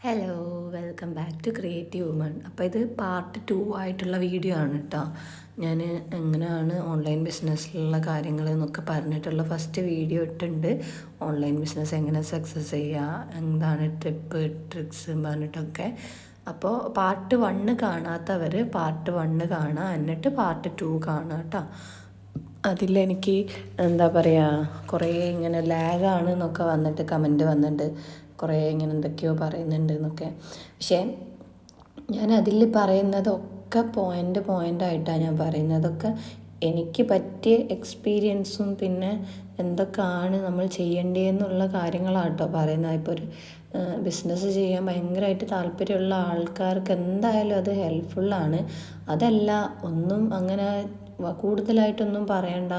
Hello, welcome back to creative woman. അപ്പോൾ ഇത് part 2 ആയിട്ടുള്ള വീഡിയോ ആണ് കേട്ടോ. ഞാൻ എങ്ങനെയാണ് ഓൺലൈൻ ബിസിനസ്സിലുള്ള കാര്യങ്ങൾ എന്നൊക്കെ പറഞ്ഞിട്ടുള്ള ഫസ്റ്റ് വീഡിയോ ഇട്ടുണ്ട്. ഓൺലൈൻ ബിസിനസ് എങ്ങനെ സക്സസ് ചെയ്യുക, എന്താണ് ട്രിക്സ് പറഞ്ഞിട്ടൊക്കെ. അപ്പോൾ പാർട്ട് 1 കാണാത്തവർ പാർട്ട് 1 കാണുക, എന്നിട്ട് പാർട്ട് 2 കാണുക കേട്ടോ. അതിലെനിക്ക് എന്താ പറയുക, കുറേ ഇങ്ങനെ ലാഗാണ് എന്നൊക്കെ വന്നിട്ട് കമൻറ്റ് വന്നിട്ടുണ്ട്. കുറേ ഇങ്ങനെ എന്തൊക്കെയോ പറയുന്നുണ്ട് എന്നൊക്കെ. പക്ഷേ ഞാൻ അതിൽ പറയുന്നതൊക്കെ പോയിൻ്റായിട്ടാണ് ഞാൻ പറയുന്നതൊക്കെ എനിക്ക് പറ്റിയ എക്സ്പീരിയൻസും പിന്നെ എന്തൊക്കെയാണ് നമ്മൾ ചെയ്യേണ്ടതെന്നുള്ള കാര്യങ്ങളാണ് കേട്ടോ പറയുന്നത്. ഇപ്പോൾ ഒരു ബിസിനസ് ചെയ്യാൻ ഭയങ്കരമായിട്ട് താല്പര്യമുള്ള ആൾക്കാർക്ക് എന്തായാലും അത് ഹെൽപ്ഫുള്ളാണ്. അതല്ല, ഒന്നും അങ്ങനെ കൂടുതലായിട്ടൊന്നും പറയണ്ട,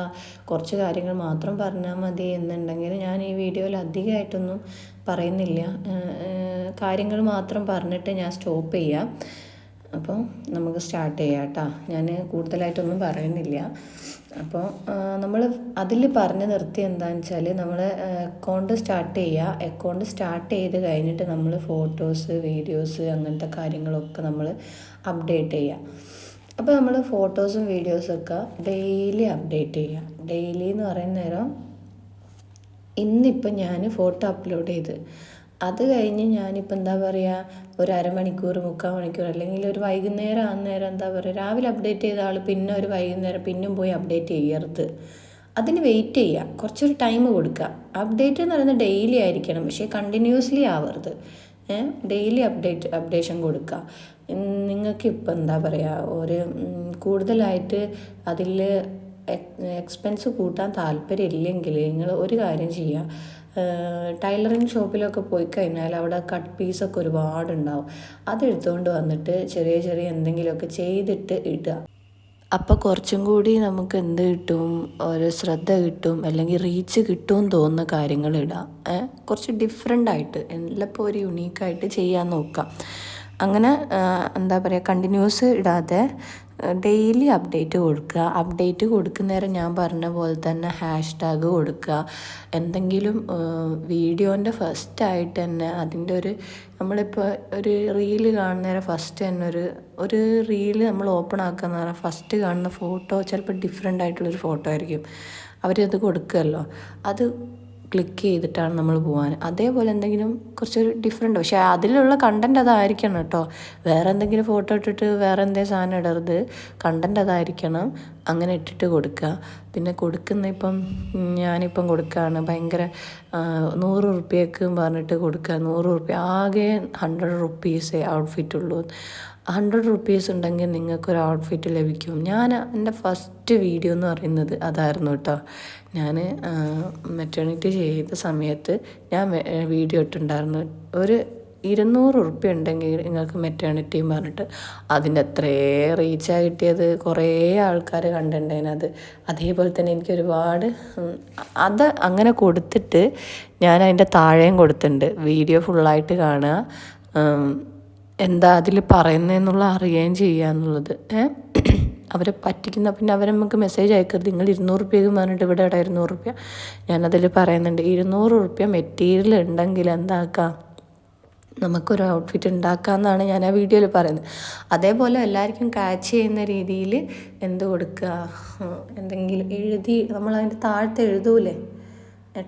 കുറച്ച് കാര്യങ്ങൾ മാത്രം പറഞ്ഞാൽ മതി എന്നുണ്ടെങ്കിൽ ഞാൻ ഈ വീഡിയോയിൽ അധികമായിട്ടൊന്നും പറയുന്നില്ല. കാര്യങ്ങൾ മാത്രം പറഞ്ഞിട്ട് ഞാൻ സ്റ്റോപ്പ് ചെയ്യാം. അപ്പോൾ നമുക്ക് സ്റ്റാർട്ട് ചെയ്യാം കേട്ടോ. ഞാൻ കൂടുതലായിട്ടൊന്നും പറയുന്നില്ല. അപ്പോൾ നമ്മൾ അതിൽ പറഞ്ഞു നിർത്തി എന്താണെന്ന് വെച്ചാൽ, നമ്മൾ അക്കൗണ്ട് സ്റ്റാർട്ട് ചെയ്യുക. അക്കൗണ്ട് സ്റ്റാർട്ട് ചെയ്ത് കഴിഞ്ഞിട്ട് നമ്മൾ ഫോട്ടോസ്, വീഡിയോസ്, അങ്ങനത്തെ കാര്യങ്ങളൊക്കെ നമ്മൾ അപ്ഡേറ്റ് ചെയ്യുക. അപ്പോൾ നമ്മൾ ഫോട്ടോസും വീഡിയോസൊക്കെ ഡെയിലി അപ്ഡേറ്റ് ചെയ്യുക. ഡെയിലി എന്ന് പറയുന്ന നേരം ഇന്നിപ്പം ഞാൻ ഫോട്ടോ അപ്ലോഡ് ചെയ്ത് അത് കഴിഞ്ഞ് ഞാനിപ്പോൾ എന്താ പറയുക, ഒരു അരമണിക്കൂർ, 3/4 മണിക്കൂർ, അല്ലെങ്കിൽ ഒരു വൈകുന്നേരം അന്നേരം എന്താ പറയുക, രാവിലെ അപ്ഡേറ്റ് ചെയ്ത ആൾ പിന്നെ ഒരു വൈകുന്നേരം പിന്നും പോയി അപ്ഡേറ്റ് ചെയ്യരുത്. അതിന് വെയിറ്റ് ചെയ്യുക, കുറച്ചൊരു ടൈം കൊടുക്കുക. അപ്ഡേറ്റ് എന്ന് പറയുന്നത് ഡെയിലി ആയിരിക്കണം, പക്ഷേ കണ്ടിന്യൂസ്ലി ആവരുത്. ഡെയിലി അപ്ഡേഷൻ കൊടുക്കുക. നിങ്ങൾക്ക് ഇപ്പം എന്താ പറയുക, ഒരു കൂടുതലായിട്ട് അതിൽ എക്സ്പെൻസ് കൂട്ടാൻ താല്പര്യമില്ലെങ്കിൽ നിങ്ങൾ ഒരു കാര്യം ചെയ്യുക. ടൈലറിങ് ഷോപ്പിലൊക്കെ പോയി കഴിഞ്ഞാൽ അവിടെ കട്ട് പീസൊക്കെ ഒരുപാടുണ്ടാവും. അതെടുത്തുകൊണ്ട് വന്നിട്ട് ചെറിയ ചെറിയ എന്തെങ്കിലുമൊക്കെ ചെയ്തിട്ട് ഇടുക. അപ്പോൾ കുറച്ചും കൂടി നമുക്ക് എന്ത് കിട്ടും, ഒരു ശ്രദ്ധ കിട്ടും, അല്ലെങ്കിൽ റീച്ച് കിട്ടുമെന്ന് തോന്നുന്ന കാര്യങ്ങൾ ഇടാം. കുറച്ച് ഡിഫറെൻ്റായിട്ട്, എല്ലപ്പോൾ ഒരു യുണീക്കായിട്ട് ചെയ്യാൻ നോക്കാം. അങ്ങനെ എന്താ പറയുക, കണ്ടിന്യൂസ് ഇടാതെ ഡെയിലി അപ്ഡേറ്റ് കൊടുക്കുക. അപ്ഡേറ്റ് കൊടുക്കുന്നേരം ഞാൻ പറഞ്ഞ പോലെ തന്നെ #ടാഗ് കൊടുക്കുക. എന്തെങ്കിലും വീഡിയോൻ്റെ ഫസ്റ്റായിട്ട് തന്നെ അതിൻ്റെ നമ്മളിപ്പോൾ ഒരു റീല് കാണുന്നേരം ഫസ്റ്റ് തന്നെ ഒരു റീല് നമ്മൾ ഓപ്പൺ ആക്കുകയെന്ന് പറഞ്ഞാൽ ഫസ്റ്റ് കാണുന്ന ഫോട്ടോ ചിലപ്പോൾ ഡിഫറെൻ്റ് ആയിട്ടുള്ളൊരു ഫോട്ടോ ആയിരിക്കും. അവരത് കൊടുക്കുമല്ലോ, അത് ക്ലിക്ക് ചെയ്തിട്ടാണ് നമ്മൾ പോകാൻ. അതേപോലെ എന്തെങ്കിലും കുറച്ചൊരു ഡിഫറെൻ്റ്, പക്ഷേ അതിലുള്ള കണ്ടൻറ് അതായിരിക്കണം കേട്ടോ. വേറെ എന്തെങ്കിലും ഫോട്ടോ ഇട്ടിട്ട് വേറെ എന്തെങ്കിലും സാധനം ഇടരുത്. കണ്ടൻറ് അതായിരിക്കണം. അങ്ങനെ ഇട്ടിട്ട് കൊടുക്കുക. പിന്നെ കൊടുക്കുന്ന ഞാനിപ്പം കൊടുക്കുകയാണ് ഭയങ്കര 100 റുപ്യക്ക് പറഞ്ഞിട്ട് കൊടുക്കുക. 100 റുപ്യ, ആകെ 100 റുപ്പീസേ ഔട്ട്ഫിറ്റുള്ളൂ. 100 റുപ്പീസ് ഉണ്ടെങ്കിൽ നിങ്ങൾക്കൊരു ഔട്ട്ഫിറ്റ് ലഭിക്കും. എൻ്റെ ഫസ്റ്റ് വീഡിയോ എന്ന് പറയുന്നത് അതായിരുന്നു കേട്ടോ. ഞാൻ മെറ്റേണിറ്റി ചെയ്ത സമയത്ത് ഞാൻ വീഡിയോ ഇട്ടിട്ടുണ്ടായിരുന്നു. ഒരു 200 റുപ്യ ഉണ്ടെങ്കിൽ നിങ്ങൾക്ക് മെറ്റേണിറ്റിയും പറഞ്ഞിട്ട്. അതിൻ്റെ അത്രയേ റീച്ചാണ് കിട്ടിയത്. കുറേ ആൾക്കാർ കണ്ടിട്ടുണ്ടതിനത്. അതേപോലെ തന്നെ എനിക്ക് ഒരുപാട് അത് അങ്ങനെ കൊടുത്തിട്ട് ഞാൻ അതിൻ്റെ താഴെയും കൊടുത്തിട്ടുണ്ട്, വീഡിയോ ഫുള്ളായിട്ട് കാണുക, എന്താ അതിൽ പറയുന്നതെന്നുള്ള അറിയുകയും ചെയ്യുക എന്നുള്ളത്. അവരെ പറ്റിക്കുന്ന, പിന്നെ അവരെ നമുക്ക് മെസ്സേജ് അയക്കരുത്, നിങ്ങൾ 200 റുപ്യക്ക് പറഞ്ഞിട്ട് ഇവിടെ 200 റുപ്യ. ഞാനതിൽ പറയുന്നുണ്ട്, 200 റുപ്യ മെറ്റീരിയൽ ഉണ്ടെങ്കിൽ എന്താക്കാം, നമുക്കൊരു ഔട്ട്ഫിറ്റ് ഉണ്ടാക്കാമെന്നാണ് ഞാൻ ആ വീഡിയോയിൽ പറയുന്നത്. അതേപോലെ എല്ലാവർക്കും ക്യാച്ച് ചെയ്യുന്ന രീതിയിൽ എന്ത് കൊടുക്കുക, എന്തെങ്കിലും എഴുതി നമ്മളതിൻ്റെ താഴത്ത് എഴുതൂലേ,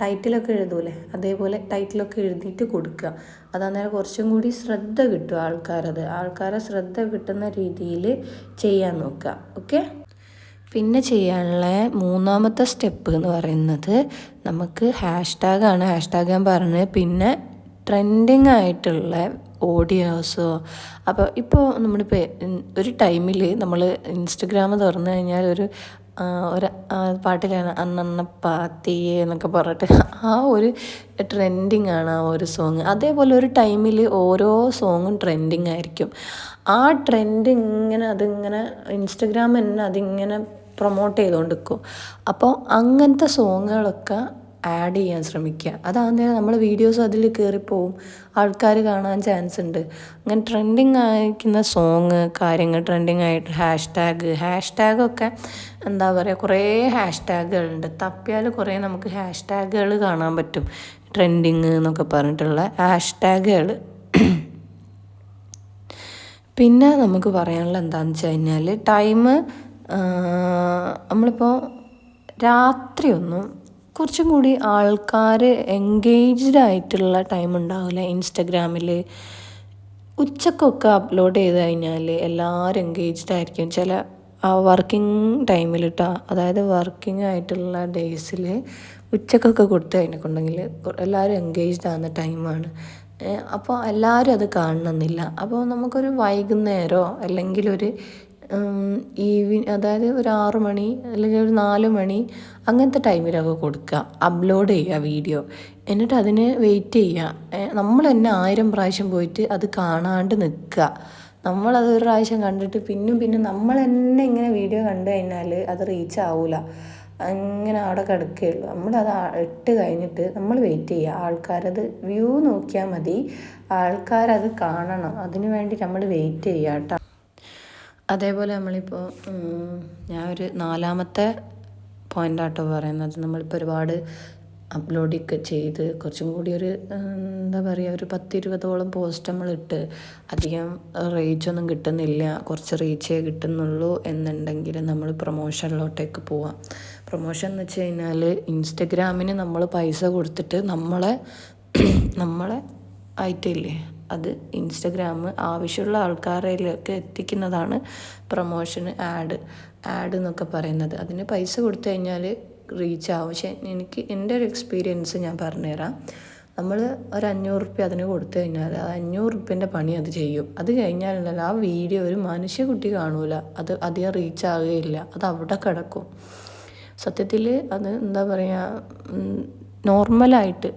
ടൈറ്റിലൊക്കെ എഴുതൂലേ, അതേപോലെ ടൈറ്റിലൊക്കെ എഴുതിയിട്ട് കൊടുക്കുക. അതന്നേരം കുറച്ചും കൂടി ശ്രദ്ധ കിട്ടും ആൾക്കാരെ ശ്രദ്ധ കിട്ടുന്ന രീതിയിൽ ചെയ്യാൻ നോക്കുക. ഓക്കെ. പിന്നെ ചെയ്യാനുള്ള 3ാമത്തെ സ്റ്റെപ്പ് എന്ന് പറയുന്നത് നമുക്ക് #ടാഗാണ്. #ടാഗ് ഞാൻ പറഞ്ഞത്. പിന്നെ ട്രെൻഡിങ് ആയിട്ടുള്ള ഓഡിയോസോ. അപ്പോൾ ഇപ്പോൾ നമ്മളിപ്പോൾ ഒരു ടൈമിൽ നമ്മൾ ഇൻസ്റ്റഗ്രാം തുറന്നു കഴിഞ്ഞാൽ ഒരു പാട്ടിലാണ് അന്നന്നപ്പാത്തിയെ എന്നൊക്കെ പറഞ്ഞിട്ട് ഒരു ട്രെൻഡിങ് ആണ് ആ ഒരു സോങ്. അതേപോലെ ഒരു ടൈമിൽ ഓരോ സോങ്ങും ട്രെൻഡിങ് ആയിരിക്കും. ആ ട്രെൻഡ് അതിങ്ങനെ ഇൻസ്റ്റഗ്രാം തന്നെ അതിങ്ങനെ പ്രൊമോട്ട് ചെയ്തുകൊണ്ടിരിക്കും. അപ്പോൾ അങ്ങനത്തെ സോങ്ങുകളൊക്കെ ആഡ് ചെയ്യാൻ ശ്രമിക്കുക. അതാകുന്നേരം നമ്മൾ വീഡിയോസ് അതിൽ കയറിപ്പോവും, ആൾക്കാർ കാണാൻ ചാൻസ് ഉണ്ട്. അങ്ങനെ ട്രെൻഡിങ് ആയിരിക്കുന്ന സോങ് കാര്യങ്ങൾ ട്രെൻഡിങ് ആയിട്ട് #ടാഗൊക്കെ എന്താ പറയുക, കുറേ #ടാഗുകളുണ്ട്. തപ്പിയാൽ കുറേ നമുക്ക് #ടാഗുകൾ കാണാൻ പറ്റും. ട്രെൻഡിങ് എന്നൊക്കെ പറഞ്ഞിട്ടുള്ള #ടാഗുകൾ പിന്നെ നമുക്ക് പറയാനുള്ള എന്താണെന്ന് വെച്ച് കഴിഞ്ഞാൽ ടൈം നമ്മളിപ്പോൾ രാത്രിയൊന്നും കുറച്ചും കൂടി ആൾക്കാർ എൻഗേജ്ഡ് ആയിട്ടുള്ള ടൈം ഉണ്ടാവില്ല ഇൻസ്റ്റഗ്രാമിൽ. ഉച്ചക്കൊക്കെ അപ്ലോഡ് ചെയ്ത് കഴിഞ്ഞാൽ എല്ലാവരും എൻഗേജ്ഡ് ആയിരിക്കും. ചില വർക്കിംഗ് ടൈമിൽ കേട്ടോ, അതായത് വർക്കിംഗ് ആയിട്ടുള്ള ഡേയ്സിൽ ഉച്ചക്കൊക്കെ കൊടുത്തു കഴിഞ്ഞിട്ടുണ്ടെങ്കിൽ എല്ലാവരും എൻഗേജ്ഡ് ആകുന്ന ടൈമാണ്. അപ്പോൾ എല്ലാവരും അത് കാണണമെന്നില്ല. അപ്പോൾ നമുക്കൊരു വൈകുന്നേരമോ അല്ലെങ്കിൽ ഒരു അതായത് ഒരു 6 മണി അല്ലെങ്കിൽ ഒരു 4 മണി അങ്ങനത്തെ ടൈമിലൊക്കെ കൊടുക്കുക, അപ്ലോഡ് ചെയ്യുക വീഡിയോ. എന്നിട്ട് അതിന് വെയിറ്റ് ചെയ്യുക. നമ്മൾ തന്നെ 1000 പ്രാവശ്യം പോയിട്ട് അത് കാണാണ്ട് നിൽക്കുക. നമ്മളത് ഒരു പ്രാവശ്യം കണ്ടിട്ട് പിന്നെ നമ്മൾ തന്നെ ഇങ്ങനെ വീഡിയോ കണ്ടു കഴിഞ്ഞാൽ അത് റീച്ച് ആവില്ല, അങ്ങനെ അവിടെ കിടക്കുകയുള്ളൂ. നമ്മളത് ഇട്ട് കഴിഞ്ഞിട്ട് നമ്മൾ വെയിറ്റ് ചെയ്യുക. ആൾക്കാരത് വ്യൂ നോക്കിയാൽ മതി, ആൾക്കാരത് കാണണം, അതിനു വേണ്ടി നമ്മൾ വെയിറ്റ് ചെയ്യുക കേട്ടോ. അതേപോലെ നമ്മളിപ്പോൾ ഞാൻ ഒരു 4ാമത്തെ പോയിൻ്റാട്ടോ പറയുന്നത്. നമ്മളിപ്പോൾ ഒരുപാട് അപ്ലോഡൊക്കെ ചെയ്ത് കുറച്ചും കൂടി ഒരു എന്താ പറയുക ഒരു 10-20ഓളം പോസ്റ്റ് നമ്മളിട്ട് അധികം റീച്ചൊന്നും കിട്ടുന്നില്ല, കുറച്ച് റീച്ചേ കിട്ടുന്നുള്ളൂ എന്നുണ്ടെങ്കിൽ നമ്മൾ പ്രൊമോഷനിലോട്ടേക്ക് പോവാം. പ്രൊമോഷൻ എന്ന് വെച്ച് കഴിഞ്ഞാൽ ഇൻസ്റ്റഗ്രാമിന് നമ്മൾ പൈസ കൊടുത്തിട്ട് നമ്മളെ ആയിട്ടില്ലേ, അത് ഇൻസ്റ്റഗ്രാം ആവശ്യമുള്ള ആൾക്കാരിലേക്ക് എത്തിക്കുന്നതാണ് പ്രൊമോഷൻ, ആഡ് എന്നൊക്കെ പറയുന്നത്. അതിന് പൈസ കൊടുത്തു കഴിഞ്ഞാൽ റീച്ച് ആവും. പക്ഷേ എൻ്റെ ഒരു എക്സ്പീരിയൻസ് ഞാൻ പറഞ്ഞുതരാം. നമ്മൾ ഒരു 500 റുപ്യ അതിന് കൊടുത്തു കഴിഞ്ഞാൽ ആ 500 റുപ്യൻ്റെ പണി അത് ചെയ്യും. അത് കഴിഞ്ഞാലുണ്ടല്ലോ ആ വീഡിയോ ഒരു മനുഷ്യക്കുട്ടി കാണൂല, അത് അധികം റീച്ച് ആവുകയില്ല, അത് അവിടെ കിടക്കും. സത്യത്തിൽ അത് എന്താ പറയുക, നോർമലായിട്ട്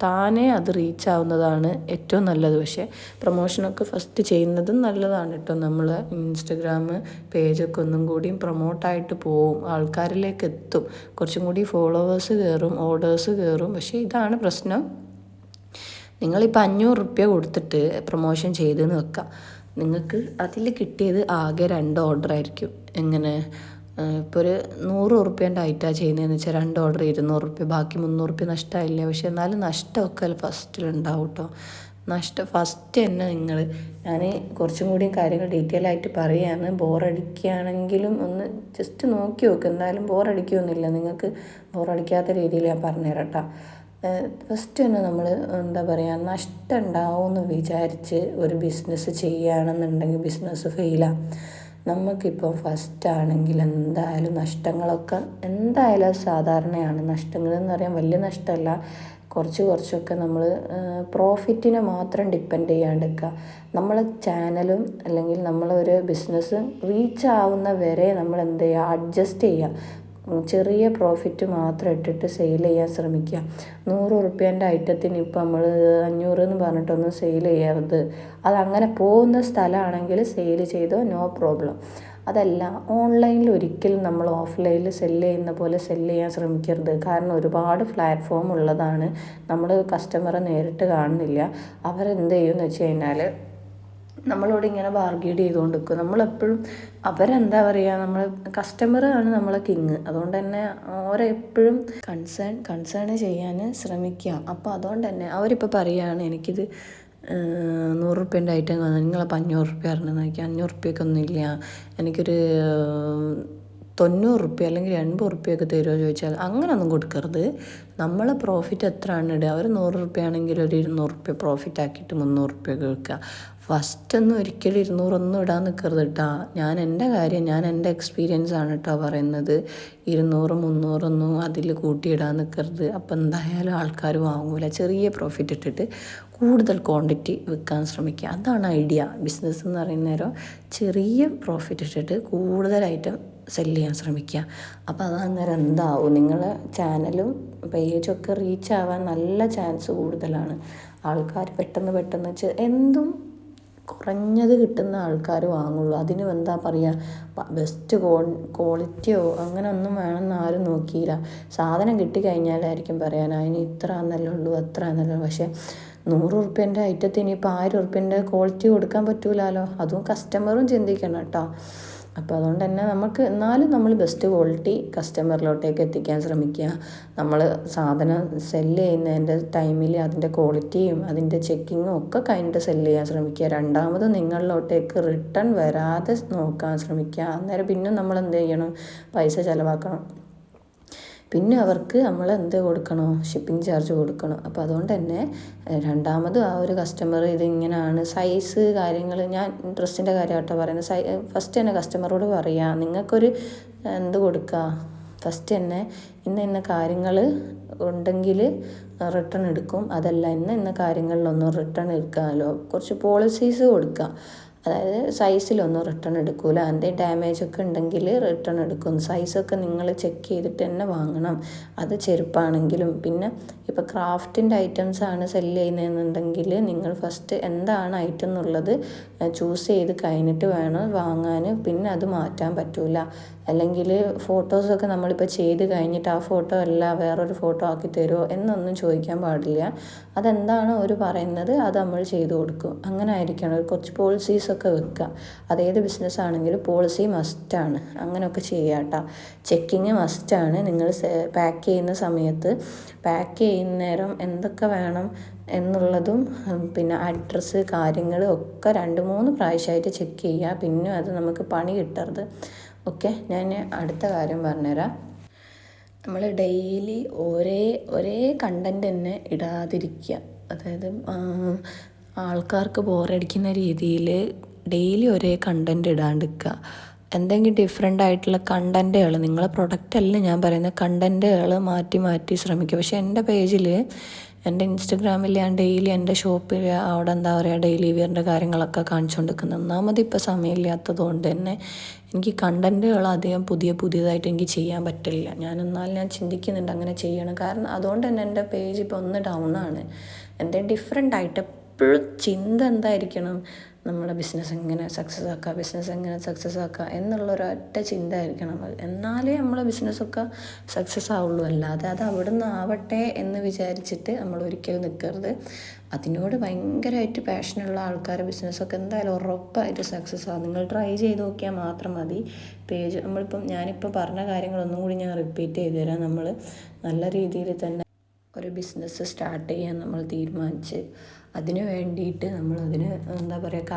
താനേ അത് റീച്ച് ആവുന്നതാണ് ഏറ്റവും നല്ലത്. പക്ഷേ പ്രൊമോഷനൊക്കെ ഫസ്റ്റ് ചെയ്യുന്നതും നല്ലതാണ് കേട്ടോ. നമ്മൾ ഇൻസ്റ്റഗ്രാം പേജൊക്കെ ഒന്നും കൂടിയും പ്രൊമോട്ടായിട്ട് പോവും, ആൾക്കാരിലേക്ക് എത്തും, കുറച്ചും കൂടി ഫോളോവേഴ്സ് കയറും, ഓർഡേഴ്സ് കയറും. പക്ഷേ ഇതാണ് പ്രശ്നം, നിങ്ങളിപ്പോൾ 500 റുപ്യ കൊടുത്തിട്ട് പ്രൊമോഷൻ ചെയ്തെന്ന് വെക്കാം, നിങ്ങൾക്ക് അതിൽ കിട്ടിയത് ആകെ 2 ഓർഡർ ആയിരിക്കും. എങ്ങനെ ഇപ്പോൾ ഒരു 100 റുപ്യേൻ്റെ ഐറ്റമാണ് ചെയ്യുന്നതെന്ന് വെച്ചാൽ 2 ഓർഡർ 200 റുപ്യ, ബാക്കി 300 റുപ്യ നഷ്ടമായില്ല. പക്ഷെ എന്നാലും നഷ്ടമൊക്കെ ഫസ്റ്റിലുണ്ടാവും കേട്ടോ. ഫസ്റ്റ് തന്നെ ഞാൻ കുറച്ചും കൂടി കാര്യങ്ങൾ ഡീറ്റെയിൽ ആയിട്ട് പറയുകയാണ്. ബോറടിക്കുകയാണെങ്കിലും ഒന്ന് ജസ്റ്റ് നോക്കി നോക്ക്, എന്തായാലും ബോറടിക്കുകയൊന്നുമില്ല, നിങ്ങൾക്ക് ബോറടിക്കാത്ത രീതിയിൽ ഞാൻ പറഞ്ഞുതരാം കേട്ടോ. ഫസ്റ്റ് തന്നെ നമ്മൾ എന്താ പറയുക, നഷ്ടം ഉണ്ടാവുമെന്ന് വിചാരിച്ച് ഒരു ബിസിനസ് ചെയ്യുകയാണെന്നുണ്ടെങ്കിൽ ബിസിനസ് ഫെയിലാണ്. നമുക്കിപ്പോൾ ഫസ്റ്റ് ആണെങ്കിൽ എന്തായാലും നഷ്ടങ്ങളൊക്കെ എന്തായാലും സാധാരണയാണ്. നഷ്ടങ്ങളെന്ന് പറയാൻ വലിയ നഷ്ടമല്ല, കുറച്ചൊക്കെ നമ്മൾ പ്രോഫിറ്റിനെ മാത്രം ഡിപ്പെൻഡ് ചെയ്യാണ്ടിരിക്കുക. നമ്മളെ ചാനലും അല്ലെങ്കിൽ നമ്മളൊരു ബിസിനസ് റീച്ച് ആവുന്ന വരെ നമ്മൾ എന്ത് ചെയ്യുക, അഡ്ജസ്റ്റ് ചെയ്യുക. ചെറിയ പ്രോഫിറ്റ് മാത്രം ഇട്ടിട്ട് സെയിൽ ചെയ്യാൻ ശ്രമിക്കുക. 100 റുപ്യേൻ്റെ ഐറ്റത്തിന് ഇപ്പോൾ നമ്മൾ 500 എന്ന് പറഞ്ഞിട്ടൊന്നും സെയിൽ ചെയ്യരുത്. അതങ്ങനെ പോകുന്ന സ്ഥലമാണെങ്കിൽ സെയിൽ ചെയ്തോ, നോ പ്രോബ്ലം. അതല്ല, ഓൺലൈനിൽ ഒരിക്കലും നമ്മൾ ഓഫ്ലൈനിൽ സെല്ല് ചെയ്യുന്ന പോലെ സെല്ല് ചെയ്യാൻ ശ്രമിക്കരുത്. കാരണം ഒരുപാട് പ്ലാറ്റ്ഫോം ഉള്ളതാണ്, നമ്മൾ കസ്റ്റമറെ നേരിട്ട് കാണുന്നില്ല. അവരെന്ത് ചെയ്യുമെന്ന് വെച്ച് കഴിഞ്ഞാൽ നമ്മളോട് ഇങ്ങനെ ബാർഗെയിൻ ചെയ്തുകൊണ്ട് നിൽക്കും. നമ്മളെപ്പോഴും അവരെന്താ പറയുക, നമ്മൾ കസ്റ്റമറാണ് നമ്മളെ കിങ്. അതുകൊണ്ട് തന്നെ ഓരെപ്പോഴും കൺസേൺ ചെയ്യാൻ ശ്രമിക്കുക. അപ്പോൾ അതുകൊണ്ട് തന്നെ അവരിപ്പോൾ പറയുകയാണ് എനിക്കിത് 100 റുപ്യേൻ്റെ ഐറ്റം വന്നു, നിങ്ങളപ്പോൾ 500 റുപ്യ പറഞ്ഞെന്ന് നോക്കി, 500 റുപ്യക്കൊന്നും ഇല്ല, എനിക്കൊരു 90 റുപ്യ അല്ലെങ്കിൽ 80 റുപ്യൊക്കെ തരുമോ ചോദിച്ചാൽ അങ്ങനെയൊന്നും കൊടുക്കരുത്. നമ്മളെ പ്രോഫിറ്റ് എത്രയാണ് ഇടുക, അവർ 100 റുപ്യ ആണെങ്കിൽ ഒരു 200 റുപ്യ പ്രോഫിറ്റ് ആക്കിയിട്ട് 300 റുപ്യൊക്കെ വെക്കുക. ഫസ്റ്റൊന്നും ഒരിക്കലും 200 ഇടാൻ നിൽക്കരുത് കേട്ടോ. ഞാൻ എൻ്റെ എക്സ്പീരിയൻസ് ആണ് കേട്ടോ പറയുന്നത്. 200 300 അതിൽ കൂട്ടിയിടാൻ നിൽക്കരുത്. അപ്പോൾ എന്തായാലും ആൾക്കാർ വാങ്ങൂല. ചെറിയ പ്രോഫിറ്റ് ഇട്ടിട്ട് കൂടുതൽ ക്വാണ്ടിറ്റി വിൽക്കാൻ ശ്രമിക്കുക, അതാണ് ഐഡിയ. ബിസിനസ് എന്ന് പറയുന്നേരം ചെറിയ പ്രോഫിറ്റ് ഇട്ടിട്ട് കൂടുതലായിട്ട് സെല്ല് ചെയ്യാൻ ശ്രമിക്കുക. അപ്പോൾ അതന്നേരം എന്താവും, നിങ്ങളെ ചാനലും പേജൊക്കെ റീച്ച് ആവാൻ നല്ല ചാൻസ് കൂടുതലാണ്. ആൾക്കാർ പെട്ടെന്ന് എന്തും കുറഞ്ഞത് കിട്ടുന്ന ആൾക്കാർ വാങ്ങുള്ളൂ. അതിന് എന്താ പറയുക, ബെസ്റ്റ് ക്വാളിറ്റിയോ അങ്ങനെ ഒന്നും വേണമെന്ന് ആരും നോക്കിയില്ല. സാധനം കിട്ടിക്കഴിഞ്ഞാലായിരിക്കും പറയാൻ അതിന് ഇത്ര എന്നല്ലേ ഉള്ളൂ, അത്ര എന്നല്ലേ. പക്ഷേ 100 റുപ്യേൻ്റെ ഐറ്റത്തിന് ഇപ്പോൾ 1000 റുപ്യേൻ്റെ ക്വാളിറ്റി കൊടുക്കാൻ പറ്റൂലല്ലോ. അതും കസ്റ്റമറും ചിന്തിക്കണം കേട്ടോ. അപ്പോൾ അതുകൊണ്ട് തന്നെ നമുക്ക് എന്നാലും നമ്മൾ ബെസ്റ്റ് ക്വാളിറ്റി കസ്റ്റമറിലോട്ടേക്ക് എത്തിക്കാൻ ശ്രമിക്കുക. നമ്മൾ സാധനം സെല്ല് ചെയ്യുന്നതിൻ്റെ ടൈമിൽ അതിൻ്റെ ക്വാളിറ്റിയും അതിൻ്റെ ചെക്കിങ്ങും ഒക്കെ കഴിഞ്ഞിട്ട് സെല്ല് ചെയ്യാൻ ശ്രമിക്കുക. രണ്ടാമത് നിങ്ങളിലോട്ടേക്ക് റിട്ടേൺ വരാതെ നോക്കാൻ ശ്രമിക്കുക. അന്നേരം പിന്നെ നമ്മൾ എന്ത് ചെയ്യണം, പൈസ ചിലവാക്കണം. പിന്നെ അവർക്ക് നമ്മൾ എന്ത് കൊടുക്കണോ, ഷിപ്പിംഗ് ചാർജ് കൊടുക്കണം. അപ്പോൾ അതുകൊണ്ട് തന്നെ രണ്ടാമത് ആ ഒരു കസ്റ്റമർ ഇതിങ്ങനെയാണ് സൈസ് കാര്യങ്ങൾ, ഞാൻ ഡ്രസ്സിൻ്റെ കാര്യമായിട്ടോ പറയുന്നത്, ഫസ്റ്റ് തന്നെ കസ്റ്റമറോട് പറയുക, നിങ്ങൾക്കൊരു എന്ത് കൊടുക്കുക, ഫസ്റ്റ് തന്നെ ഇന്ന കാര്യങ്ങൾ ഉണ്ടെങ്കിൽ റിട്ടേൺ എടുക്കും, അതല്ല ഇന്ന കാര്യങ്ങളിലൊന്നും റിട്ടേൺ എടുക്കാമല്ലോ, കുറച്ച് പോളിസീസ് കൊടുക്കുക. അതായത് സൈസിലൊന്നും റിട്ടേൺ എടുക്കില്ല, അതിൻ്റെ ഡാമേജൊക്കെ ഉണ്ടെങ്കിൽ റിട്ടേൺ എടുക്കും. സൈസൊക്കെ നിങ്ങൾ ചെക്ക് ചെയ്തിട്ട് തന്നെ വാങ്ങണം. അത് ചെരുപ്പാണെങ്കിലും. പിന്നെ ഇപ്പോൾ ക്രാഫ്റ്റിൻ്റെ ഐറ്റംസ് ആണ് സെല്ല് ചെയ്യുന്നതെന്നുണ്ടെങ്കിൽ നിങ്ങൾ ഫസ്റ്റ് എന്താണ് ഐറ്റം എന്നുള്ളത് ചൂസ് ചെയ്ത് കഴിഞ്ഞിട്ട് വേണം വാങ്ങാൻ. പിന്നെ അത് മാറ്റാൻ പറ്റില്ല. അല്ലെങ്കിൽ ഫോട്ടോസൊക്കെ നമ്മളിപ്പോൾ ചെയ്ത് കഴിഞ്ഞിട്ട് ആ ഫോട്ടോ അല്ല വേറൊരു ഫോട്ടോ ആക്കി തരുമോ എന്നൊന്നും ചോദിക്കാൻ പാടില്ല. അതെന്താണോ അവർ പറയുന്നത് അത് നമ്മൾ ചെയ്ത് കൊടുക്കും. അങ്ങനെ ആയിരിക്കണം. കുറച്ച് പോളിസീസൊക്കെ വെക്കുക. അതേത് ബിസിനസ് ആണെങ്കിലും പോളിസി മസ്റ്റാണ്. അങ്ങനെയൊക്കെ ചെയ്യുക കേട്ടോ. ചെക്കിങ് മസ്റ്റാണ്. നിങ്ങൾ പാക്ക് ചെയ്യുന്ന സമയത്ത് പാക്ക് ചെയ്യുന്ന നേരം എന്തൊക്കെ വേണം എന്നുള്ളതും പിന്നെ അഡ്രസ്സ് കാര്യങ്ങൾ ഒക്കെ 2-3 പ്രാവശ്യമായിട്ട് ചെക്ക് ചെയ്യുക. പിന്നെ അത് നമുക്ക് പണി കിട്ടരുത്. ഓക്കെ, ഞാൻ അടുത്ത കാര്യം പറഞ്ഞുതരാം. നമ്മൾ ഡെയിലി ഒരേ കണ്ടൻറ്റ് തന്നെ ഇടാതിരിക്കുക. അതായത് ആൾക്കാർക്ക് ബോറടിക്കുന്ന രീതിയിൽ ഡെയിലി ഒരേ കണ്ടൻറ്റ് ഇടാണ്ടിരിക്കുക. എന്തെങ്കിലും ഡിഫറെൻ്റ് ആയിട്ടുള്ള കണ്ടൻറ്റുകൾ, നിങ്ങളെ പ്രൊഡക്റ്റ് അല്ല ഞാൻ പറയുന്നത്, കണ്ടൻറ്റുകൾ മാറ്റി ശ്രമിക്കുക. പക്ഷേ എൻ്റെ പേജിൽ, എൻ്റെ ഇൻസ്റ്റഗ്രാമിൽ ഞാൻ ഡെയിലി എൻ്റെ ഷോപ്പിൽ അവിടെ എന്താ പറയുക ഡെയിലി വിയറിൻ്റെ കാര്യങ്ങളൊക്കെ കാണിച്ചുകൊണ്ടിരിക്കുന്നത്. ഒന്നാമത് ഇപ്പോൾ സമയമില്ലാത്തത് കൊണ്ട് തന്നെ എനിക്ക് കണ്ടൻറ്റുകൾ അധികം പുതിയതായിട്ട് എനിക്ക് ചെയ്യാൻ പറ്റില്ല. എന്നാലും ഞാൻ ചിന്തിക്കുന്നുണ്ട് അങ്ങനെ ചെയ്യണം. കാരണം അതുകൊണ്ട് തന്നെ എൻ്റെ പേജ് ഇപ്പോൾ ഒന്ന് ഡൗൺ ആണ്. എന്തെങ്കിലും ഡിഫറെൻ്റ് ആയിട്ട് എപ്പോഴും ചിന്ത എന്തായിരിക്കണം, നമ്മുടെ ബിസിനസ് എങ്ങനെ സക്സസ് ആക്കുക എന്നുള്ളൊരൊറ്റ ചിന്ത ആയിരിക്കണം. എന്നാലേ നമ്മളെ ബിസിനസ്സൊക്കെ സക്സസ് ആവുള്ളൂ. അല്ലാതെ അത് അവിടെ നിന്ന് ആവട്ടെ എന്ന് വിചാരിച്ചിട്ട് നമ്മൾ ഒരിക്കലും നിൽക്കരുത്. അതിനോട് ഭയങ്കരമായിട്ട് പാഷനുള്ള ആൾക്കാർ ബിസിനസ്സൊക്കെ എന്തായാലും ഉറപ്പായിട്ട് സക്സസ് ആവും. നിങ്ങൾ ട്രൈ ചെയ്ത് നോക്കിയാൽ മാത്രം മതി. പേജ് ഞാനിപ്പോൾ പറഞ്ഞ കാര്യങ്ങളൊന്നും കൂടി ഞാൻ റിപ്പീറ്റ് ചെയ്ത് തരാം. നമ്മൾ നല്ല രീതിയിൽ തന്നെ ഒരു ബിസിനസ് സ്റ്റാർട്ട് ചെയ്യാൻ നമ്മൾ തീരുമാനിച്ച് അതിന് വേണ്ടിയിട്ട് നമ്മളതിന് എന്താ പറയുക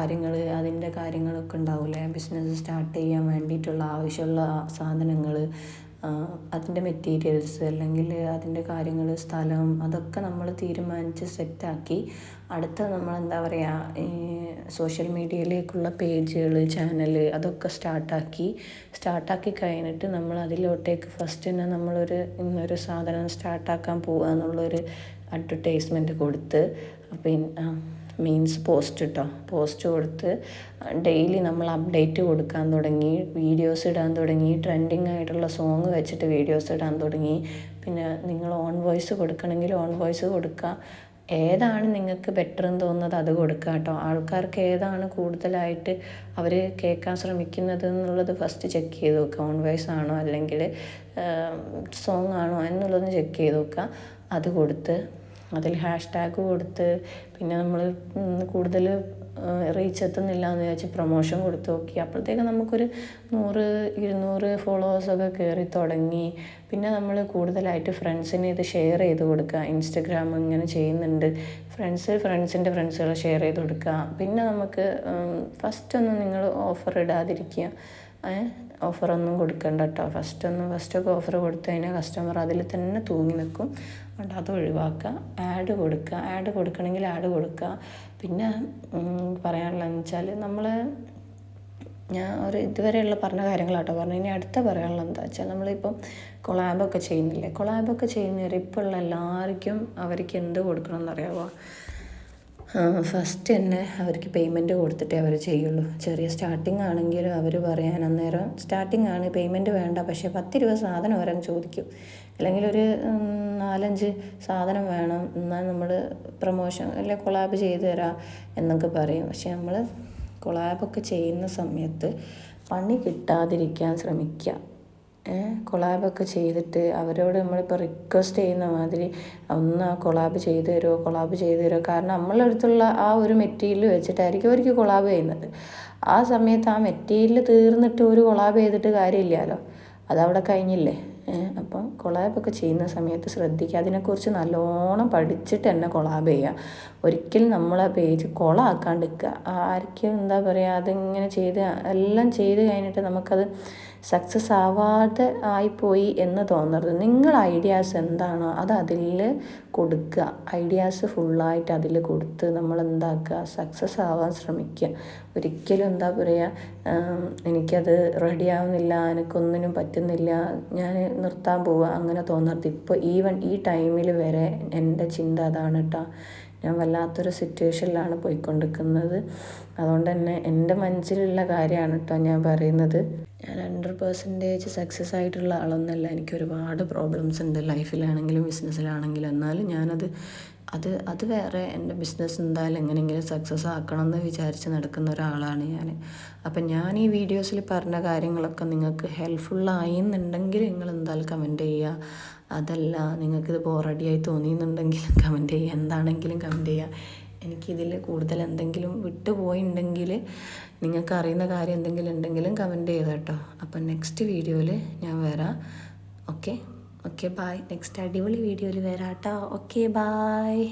അതിൻ്റെ കാര്യങ്ങളൊക്കെ ഉണ്ടാവില്ലേ, ബിസിനസ് സ്റ്റാർട്ട് ചെയ്യാൻ വേണ്ടിയിട്ടുള്ള ആവശ്യമുള്ള സാധനങ്ങൾ, അതിൻ്റെ മെറ്റീരിയൽസ്, അല്ലെങ്കിൽ അതിൻ്റെ കാര്യങ്ങൾ, സ്ഥലം, അതൊക്കെ നമ്മൾ തീരുമാനിച്ച് സെറ്റാക്കി അടുത്ത നമ്മൾ എന്താ പറയുക ഈ സോഷ്യൽ മീഡിയയിലേക്കുള്ള പേജുകൾ, ചാനൽ അതൊക്കെ സ്റ്റാർട്ടാക്കി കഴിഞ്ഞിട്ട് നമ്മൾ അതിലോട്ടേക്ക് ഫസ്റ്റ് തന്നെ ഇന്നൊരു സാധനം സ്റ്റാർട്ടാക്കാൻ പോവുക എന്നുള്ളൊരു അഡ്വർടൈസ്മെൻറ്റ് കൊടുത്ത്, പിന്നെ പോസ്റ്റ് കൊടുത്ത് ഡെയിലി നമ്മൾ അപ്ഡേറ്റ് കൊടുക്കാൻ തുടങ്ങി, വീഡിയോസ് ഇടാൻ തുടങ്ങി, ട്രെൻഡിങ് ആയിട്ടുള്ള സോങ് വെച്ചിട്ട് വീഡിയോസ് ഇടാൻ തുടങ്ങി. പിന്നെ നിങ്ങൾ ഓൺ വോയിസ് കൊടുക്കണമെങ്കിൽ ഓൺ വോയിസ് കൊടുക്കുക. ഏതാണ് നിങ്ങൾക്ക് ബെറ്റർ എന്ന് തോന്നുന്നത് അത് കൊടുക്കുക കേട്ടോ. ആൾക്കാർക്ക് ഏതാണ് കൂടുതലായിട്ട് അവർ കേൾക്കാൻ ശ്രമിക്കുന്നത് എന്നുള്ളത് ഫസ്റ്റ് ചെക്ക് ചെയ്ത് നോക്കുക. ഓൺ വോയിസ് ആണോ അല്ലെങ്കിൽ സോങ് ആണോ എന്നുള്ളത് ചെക്ക് ചെയ്ത് നോക്കുക. അത് കൊടുത്ത് അതിൽ ഹാഷ്ടാഗ് കൊടുത്ത്, പിന്നെ നമ്മൾ കൂടുതൽ റീച്ച് എത്തുന്നില്ല എന്ന് വിചാരിച്ച് പ്രൊമോഷൻ കൊടുത്ത് നോക്കി. അപ്പോഴത്തേക്ക് നമുക്കൊരു 100-200 ഫോളോവേഴ്സൊക്കെ കയറി തുടങ്ങി. പിന്നെ നമ്മൾ കൂടുതലായിട്ട് ഫ്രണ്ട്സിന് ഇത് ഷെയർ ചെയ്ത് കൊടുക്കുക. ഇൻസ്റ്റഗ്രാം ഇങ്ങനെ ചെയ്യുന്നുണ്ട്, ഫ്രണ്ട്സിൻ്റെ ഫ്രണ്ട്സുകൾ ഷെയർ ചെയ്ത് കൊടുക്കുക. പിന്നെ നമുക്ക് ഫസ്റ്റൊന്നും നിങ്ങൾ ഓഫർ ഇടാതിരിക്കുക. ഓഫറൊന്നും കൊടുക്കണ്ട കേട്ടോ. ഫസ്റ്റൊക്കെ ഓഫർ കൊടുത്തു കഴിഞ്ഞാൽ കസ്റ്റമർ അതിൽ തന്നെ തൂങ്ങി നിൽക്കും. അതുകൊണ്ട് അത് ഒഴിവാക്കുക. ആഡ് കൊടുക്കണമെങ്കിൽ ആഡ് കൊടുക്കുക. പിന്നെ പറയാനുള്ളതെന്ന് വെച്ചാൽ ഞാൻ ഇതുവരെയുള്ള പറഞ്ഞ കാര്യങ്ങളാട്ടോ പറഞ്ഞു. ഇനി അടുത്ത പറയാനുള്ളത് എന്താ വെച്ചാൽ നമ്മളിപ്പം കൊളാബൊക്കെ ചെയ്യുന്നില്ലേ, കൊളാബൊക്കെ ചെയ്യുന്നവർ ഇപ്പോൾ ഉള്ള എല്ലാവർക്കും അവർക്ക് എന്ത് കൊടുക്കണം എന്നറിയാമോ? ഫസ്റ്റ് തന്നെ അവർക്ക് പേയ്മെൻറ്റ് കൊടുത്തിട്ടേ അവർ ചെയ്യുള്ളൂ. ചെറിയ സ്റ്റാർട്ടിങ് ആണെങ്കിലും അവർ പറയാൻ അന്നേരം സ്റ്റാർട്ടിങ് ആണ്, പേയ്മെൻറ്റ് വേണ്ട, പക്ഷേ 10 രൂപ സാധനം വരാൻ ചോദിക്കും. അല്ലെങ്കിൽ ഒരു 4-5 സാധനം വേണം, എന്നാൽ നമ്മൾ പ്രൊമോഷൻ അല്ലെ കൊളാബ് ചെയ്ത് തരാം എന്നൊക്കെ പറയും. പക്ഷെ നമ്മൾ കൊളാബൊക്കെ ചെയ്യുന്ന സമയത്ത് പണി കിട്ടാതിരിക്കാൻ ശ്രമിക്കുക. കൊളാബൊക്കെ ചെയ്തിട്ട് അവരോട് നമ്മളിപ്പോൾ റിക്വസ്റ്റ് ചെയ്യുന്ന മാതിരി ഒന്ന് കൊളാബ് ചെയ്ത് തരുമോ. കാരണം നമ്മളെ അടുത്തുള്ള ആ ഒരു മെറ്റീരിയൽ വെച്ചിട്ടായിരിക്കും അവർക്ക് കൊളാബ് ചെയ്യുന്നത്. ആ സമയത്ത് ആ മെറ്റീരിയൽ തീർന്നിട്ട് ഒരു കൊളാബ് ചെയ്തിട്ട് കാര്യമില്ലല്ലോ, അതവിടെ കഴിഞ്ഞില്ലേ. അപ്പം കൊളാബൊക്കെ ചെയ്യുന്ന സമയത്ത് ചെയ്തിട്ട് അതിനെക്കുറിച്ച് നല്ലോണം പഠിച്ചിട്ട് തന്നെ കൊളാബ് ചെയ്യുക. ഒരിക്കലും നമ്മളെ പേജ് കൊളാക്കാണ്ടിരിക്കുക. ആർക്കും എന്താ പറയുക, അതിങ്ങനെ എല്ലാം ചെയ്ത് കഴിഞ്ഞിട്ട് നമുക്കത് സക്സസ് ആവാതെ ആയിപ്പോയി എന്ന് തോന്നരുത്. നിങ്ങൾ ഐഡിയാസ് എന്താണോ അത് അതിൽ കൊടുക്കുക. ഐഡിയാസ് ഫുള്ളായിട്ട് അതിൽ കൊടുത്ത് നമ്മൾ എന്താക്കുക, സക്സസ് ആവാൻ ശ്രമിക്കുക. ഒരിക്കലും എന്താ പറയുക, എനിക്കത് റെഡി ആവുന്നില്ല, എനിക്കൊന്നിനും പറ്റുന്നില്ല, ഞാൻ നിർത്താൻ പോവുക, അങ്ങനെ തോന്നരുത്. ഇപ്പോൾ ഈവൻ ഈ ടൈമിൽ വരെ എൻ്റെ ചിന്ത അതാണ് കേട്ടോ. ഞാൻ വല്ലാത്തൊരു സിറ്റുവേഷനിലാണ് പോയിക്കൊണ്ടിരിക്കുന്നത്. അതുകൊണ്ട് തന്നെ എൻ്റെ മനസ്സിലുള്ള കാര്യമാണ് കേട്ടോ ഞാൻ പറയുന്നത്. ഞാൻ 100% സക്സസ് ആയിട്ടുള്ള ആളൊന്നുമല്ല. എനിക്ക് ഒരുപാട് പ്രോബ്ലംസ് ഉണ്ട് ലൈഫിലാണെങ്കിലും ബിസിനസ്സിലാണെങ്കിലും. എന്നാലും അത് വേറെ. എൻ്റെ ബിസിനസ് എന്തായാലും എങ്ങനെയെങ്കിലും സക്സസ് ആക്കണം എന്ന് വിചാരിച്ച് നടക്കുന്ന ഒരാളാണ് ഞാൻ. അപ്പം ഞാൻ ഈ വീഡിയോസിൽ പറഞ്ഞ കാര്യങ്ങളൊക്കെ നിങ്ങൾക്ക് ഹെൽപ്ഫുള്ളായി എന്നുണ്ടെങ്കിൽ നിങ്ങൾ എന്തായാലും കമൻറ്റ് ചെയ്യുക. അതല്ല നിങ്ങൾക്കിത് ബോറടിയായി തോന്നിയെന്നുണ്ടെങ്കിൽ കമൻറ്റ് ചെയ്യുക. എന്താണെങ്കിലും കമൻറ്റ് ചെയ്യുക. എനിക്കിതിൽ കൂടുതൽ എന്തെങ്കിലും വിട്ടുപോയിട്ടുണ്ടെങ്കിൽ, നിങ്ങൾക്ക് അറിയുന്ന കാര്യം എന്തെങ്കിലും ഉണ്ടെങ്കിലും കമൻറ്റ് ചെയ്താൽ കേട്ടോ. അപ്പം നെക്സ്റ്റ് വീഡിയോയിൽ ഞാൻ വരാം. Okay bye. നെക്സ്റ്റ് അടിപൊളി വീഡിയോയിൽ വരാം കേട്ടോ. Okay bye.